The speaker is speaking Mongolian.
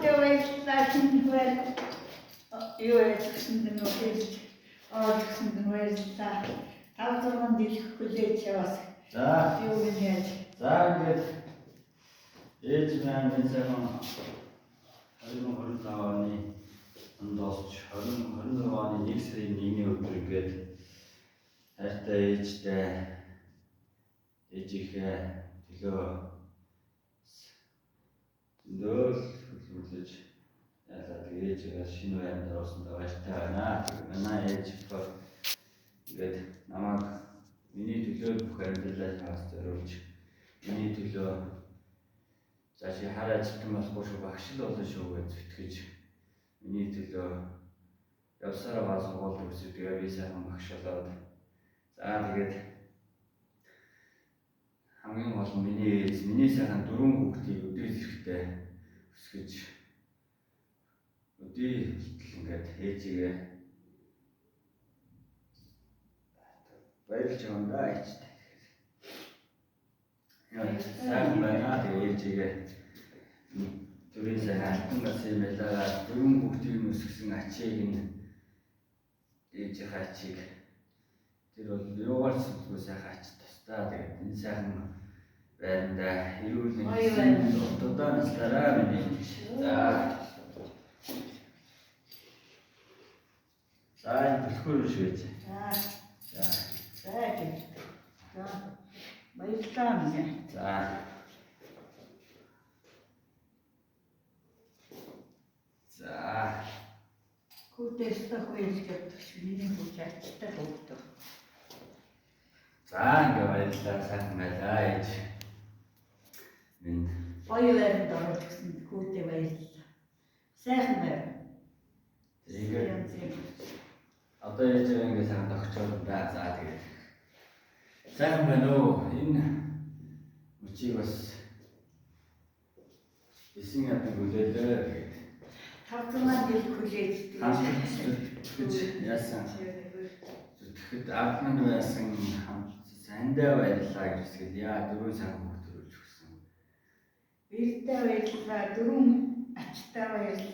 баярлалаа шинээр юу яасан нөхөж ойлгосон баярлалаа. Тавцсан дэлгэх хүлээж яваас. За Юу гэж. за ингээд ээж маань сайхан 2025 оны ондоосч 2026 оны 1 сарын 1-ний өдөр ингээд хайртай ээжийнхээ төлөө зөндөл хөдөлмөрлөж яалаа ээжээ шинэ байранд оруулсандаа баяртай байна. Манай ээж ингээд намайг миний төлөө бүх амьдралаа хаас зориулж миний төлөө цаашаа хараа ажилтан болохгүй шүү багш л болно шүү гэж зүтгэж миний төлөө явсараа бас сургууль төгсөж би сайхан багш болоод за тэгээд хамгийн гол нь миний ээж миний сайхан 4 хүүхдийг өдөөс ирэхтэй өсгөж өдөө болтол ингээд ээжигээ баярлж байгаа даа ээжтэй. Яа сайхан байна тэгээд ээжигээ төрийн сайхан алтан гас юм байлаа 4 хүүхдийг өсгсөн ачийг нь ээжийнхээ ачийг тэр бол юугаар сүлгүй сайхан ач тастаа тэгээд энэ сайхан байранда эрүүл мэндийн дутагдаа наслаараа миний. За энэ төлхөр шүү ээж. За баярлалаа минь. За Хүүхдээсээ хоёрчдаг миний хүүч ачтай хүүхдөө. за ингээ баярлалаа сайхан байлаа ээж. Минь Гоё байранд орох гэсэн хүүхдээ баярлалаа. Сайхан байр. тэгээд одоо ээж ингээ сайхан тогтчод байна. За тэгээд сайхан байна уу? Энэ мөчийг бас эсийн ядаг үлээлээ. Тавцмаа дэл хүлээж гэж яасан. Тэгэхэд ардман байсан сандаа баярлалаа гэж хэлээд яа 4 сайхан хүүхд төрүүлж өгсөн. Бэрдээ баярлалаа, 4 ачтай баярлалаа.